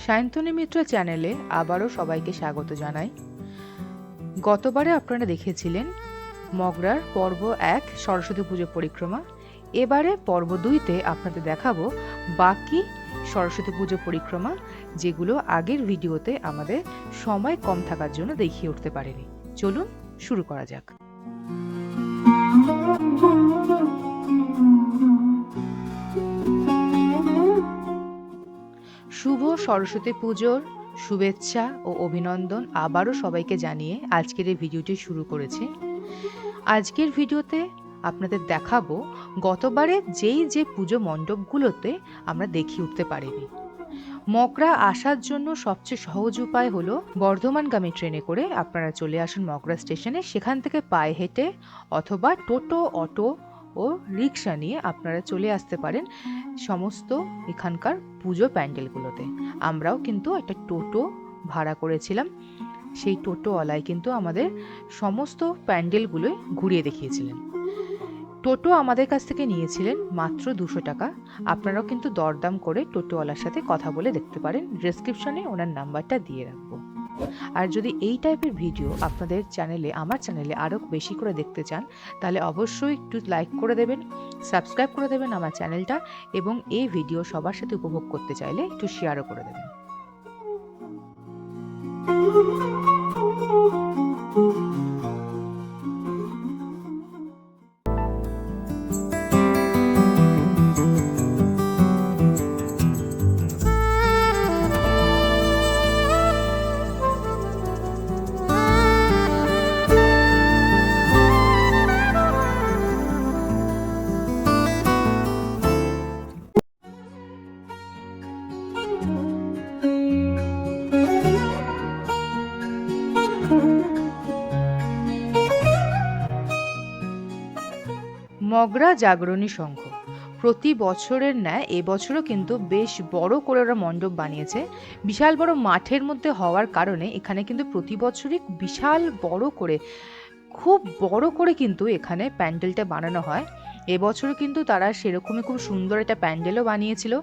সায়ন্তনী মিত্র চ্যানেলে আবারও সবাইকে স্বাগত জানাই। গতবারে আপনারা দেখেছিলেন মগরার পর্ব 1 সরস্বতী পুজো পরিক্রমা। এবারে পর্ব 2তে আপনাদের দেখাবো বাকি সরস্বতী পুজো পরিক্রমা, যেগুলো আগের ভিডিওতে আমাদের সময় কম থাকার জন্য দেখিয়ে উঠতে পারেনি। চলুন শুরু করা যাক। শুভ সরস্বতী পুজোর শুভেচ্ছা ও অভিনন্দন আবারও সবাইকে জানিয়ে আজকের এই ভিডিওটি শুরু করেছি। আজকের ভিডিওতে আপনাদের দেখাবো গতবারে যে পুজো মণ্ডপগুলোতে আমরা দেখিয়ে উঠতে পারিনি। মগরা আসার জন্য সবচেয়ে সহজ উপায় হলো বর্ধমানগামী ট্রেনে করে আপনারা চলে আসুন মগরা স্টেশনে। সেখান থেকে পায়ে হেঁটে অথবা টোটো, অটো ও রিক্সা নিয়ে আপনারা চলে আসতে পারেন সমস্ত এখানকার পুজো প্যান্ডেলগুলোতে। আমরাও কিন্তু একটা টোটো ভাড়া করেছিলাম, সেই টোটোওয়ালাই কিন্তু আমাদের সমস্ত প্যান্ডেলগুলোই ঘুরিয়ে দেখিয়েছিলেন। টোটো আমাদের কাছ থেকে নিয়েছিলেন মাত্র 200 টাকা। আপনারাও কিন্তু দরদাম করে টোটোওয়ালার সাথে কথা বলে দেখতে পারেন, ডেসক্রিপশনে ওনার নাম্বারটা দিয়ে রাখবো। আর যদি এই টাইপের ভিডিও আপনাদের চ্যানেলে, আমার চ্যানেলে আরও বেশি করে দেখতে চান, তাহলে অবশ্যই একটু লাইক করে দেবেন, সাবস্ক্রাইব করে দেবেন আমার চ্যানেলটা, এবং এই ভিডিও সবার সাথে উপভোগ করতে চাইলে একটু শেয়ারও করে দেবেন। মগরা জাগরণী সংঘ প্রতি বছরের ন্যায় এবছরও কিন্তু বেশ বড় করে ওরা মণ্ডপ বানিয়েছে। বিশাল বড় মাঠের মধ্যে হওয়ার কারণে এখানে কিন্তু প্রতি বছরই বিশাল বড় করে, খুব বড় করে কিন্তু এখানে প্যান্ডেলটা বানানো হয়। এবছরও কিন্তু তারা সেরকমই খুব সুন্দর একটা প্যান্ডেলও বানিয়েছিল।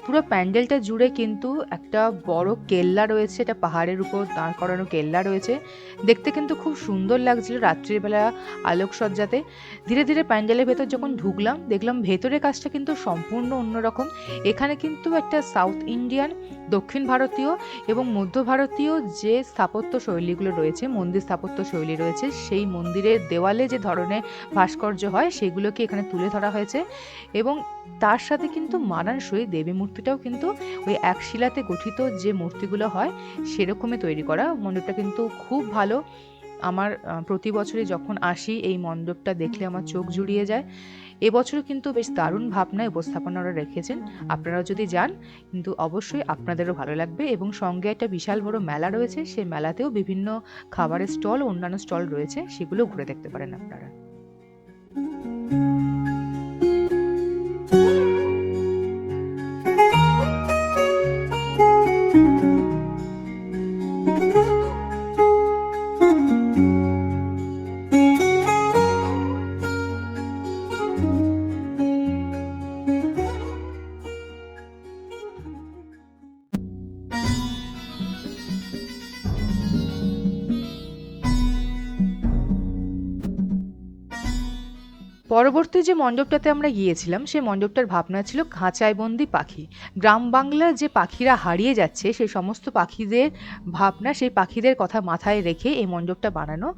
পুরো প্যান্ডেলটা জুড়ে কিন্তু একটা বড় কেল্লা রয়েছে, এটা পাহাড়ের উপর দাঁড় করানো কেল্লা রয়েছে। দেখতে কিন্তু খুব সুন্দর লাগছিল রাত্রিবেলা আলোকসজ্জাতে। ধীরে ধীরে প্যান্ডেলের ভেতর যখন ঢুকলাম, দেখলাম ভেতরের কাজটা কিন্তু সম্পূর্ণ অন্যরকম। এখানে কিন্তু একটা সাউথ ইন্ডিয়ান, দক্ষিণ ভারতীয় এবং মধ্য ভারতীয় যে স্থাপত্য শৈলীগুলো রয়েছে, মন্দির স্থাপত্য শৈলী রয়েছে, সেই মন্দিরের দেওয়ালে যে ধরনের ভাস্কর্য হয় সেগুলোকে এখানে তুলে ধরা হয়েছে। এবং তার সাথে কিন্তু মানানসই দেবী মূর্তিটাও কিন্তু ওই এক শিলাতে গঠিত যে মূর্তিগুলো হয় সেরকমই তৈরি করা। মণ্ডপটা কিন্তু খুব ভালো। আমার প্রতি বছরই যখন আসি এই মণ্ডপটা দেখলে আমার চোখ জুড়িয়ে যায়। এবছরও কিন্তু বেশ দারুণ ভাবনায় উপস্থাপনা ওরা রেখেছেন। আপনারাও যদি যান কিন্তু অবশ্যই আপনাদেরও ভালো লাগবে। এবং সঙ্গে একটা বিশাল বড় মেলা রয়েছে, সেই মেলাতেও বিভিন্ন খাবারের স্টল, অন্যান্য স্টল রয়েছে, সেগুলো ঘুরে দেখতে পারেন আপনারা। পরবর্তী যে মণ্ডপটাতে আমরা গিয়েছিলাম সেই মণ্ডপটার ভাবনা ছিল খাঁচায় বন্দি পাখি। গ্রাম বাংলার যে পাখিরা হারিয়ে যাচ্ছে সেই সমস্ত পাখিদের ভাবনা, সেই পাখিদের কথা মাথায় রেখে এই মণ্ডপটা বানানো।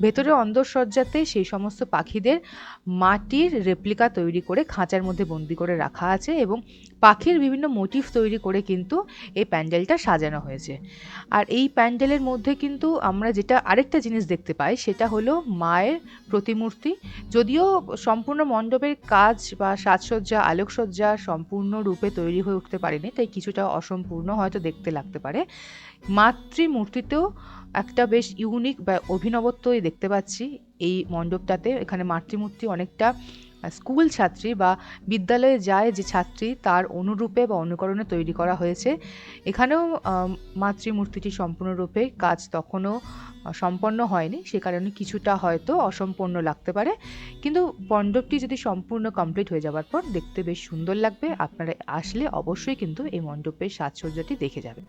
ভেতরে অন্দরসজ্জাতে সেই সমস্ত পাখিদের মাটির রেপ্লিকা তৈরি করে খাঁচার মধ্যে বন্দি করে রাখা আছে, এবং পাখির বিভিন্ন মোটিভ তৈরি করে কিন্তু এই প্যান্ডেলটা সাজানো হয়েছে। আর এই প্যান্ডেলের মধ্যে কিন্তু আমরা যেটা আরেকটা জিনিস দেখতে পাই সেটা হলো মায়ের প্রতিমূর্তি। যদিও সম্পূর্ণ মণ্ডপের কাজ বা সাজসজ্জা, আলোকসজ্জা সম্পূর্ণরূপে তৈরি হয়ে উঠতে পারেনি, তাই কিছুটা অসম্পূর্ণ হয়তো দেখতে লাগতে পারে। মাতৃমূর্তিতেও একটা বেশ ইউনিক বা অভিনবত্বই দেখতে পাচ্ছি এই মণ্ডপটাতে। এখানে মাতৃমূর্তি অনেকটা স্কুল ছাত্রী বা বিদ্যালয়ে যায় যে ছাত্রী তার অনুরূপে বা অনুকরণে তৈরি করা হয়েছে। এখানেও মাতৃমূর্তিটি সম্পূর্ণরূপে কাজ তখনও সম্পন্ন হয়নি, সে কারণে কিছুটা হয়তো অসম্পূর্ণ লাগতে পারে, কিন্তু মণ্ডপটি যদি সম্পূর্ণ কমপ্লিট হয়ে যাওয়ার পর দেখতে বেশ সুন্দর লাগবে। আপনারা আসলে অবশ্যই কিন্তু এই মণ্ডপের সাজসজ্জাটি দেখে যাবেন।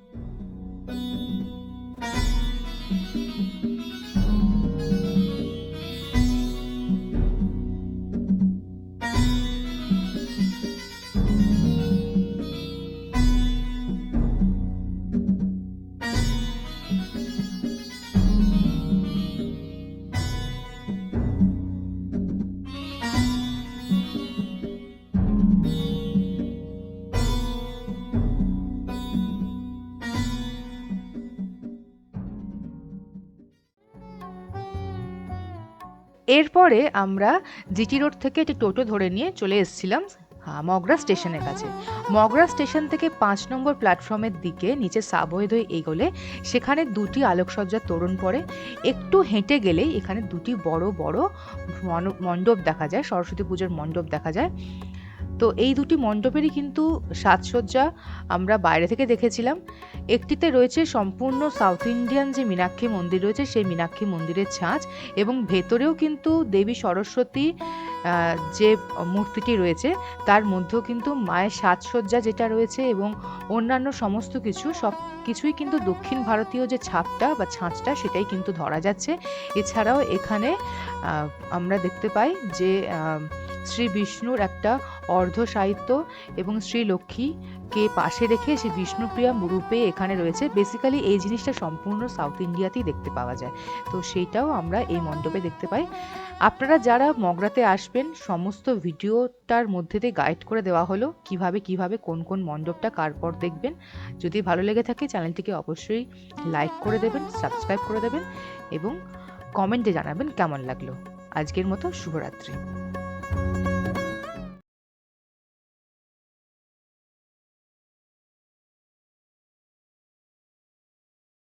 এরপরে আমরা জিটি রোড থেকে একটি টোটো ধরে নিয়ে চলে এসেছিলাম মগরা স্টেশনের কাছে। মগরা স্টেশন থেকে ৫ নম্বর প্ল্যাটফর্মের দিকে নিচে সাবওয়ে ধরে এগোলে সেখানে দুটি আলোকসজ্জার তোরণ পড়ে। একটু হেঁটে গেলেই এখানে দুটি বড় বড় মণ্ডপ দেখা যায়, সরস্বতী পুজোর মণ্ডপ দেখা যায়। তো এই দুটি মণ্ডপেরই কিন্তু সাজসজ্জা আমরা বাইরে থেকে দেখেছিলাম। একটিতে রয়েছে সম্পূর্ণ সাউথ ইন্ডিয়ান যে মীনাক্ষী মন্দির রয়েছে সেই মীনাক্ষী মন্দিরের ছাঁচ, এবং ভেতরেও কিন্তু দেবী সরস্বতী যে মূর্তিটি রয়েছে তার মধ্যেও কিন্তু মায়ের সাজসজ্জা যেটা রয়েছে এবং অন্যান্য সমস্ত কিছু সব কিছুই কিন্তু দক্ষিণ ভারতীয় যে ছাপটা বা ছাঁচটা সেটাই কিন্তু ধরা যাচ্ছে। এছাড়াও এখানে আমরা দেখতে পাই যে শ্রী বিষ্ণুর একটা অর্ধ সাহিত্য এবং শ্রী লক্ষ্মীকে পাশে রেখে সে বিষ্ণুপ্রিয়া রূপে এখানে রয়েছে। বেসিক্যালি এই জিনিসটা সম্পূর্ণ সাউথ ইন্ডিয়াতেই দেখতে পাওয়া যায়, তো সেইটাও আমরা এই মণ্ডপে দেখতে পাই। আপনারা যারা মগরাতে আসবেন সমস্ত ভিডিওটার মধ্যে দিয়ে গাইড করে দেওয়া হলো কিভাবে কোন কোন মণ্ডপটা কার পর দেখবেন। যদি ভালো লেগে থাকে চ্যানেলটিকে অবশ্যই লাইক করে দেবেন, সাবস্ক্রাইব করে দেবেন এবং কমেন্টে জানাবেন কেমন লাগলো। আজকের মতো শুভরাত্রি।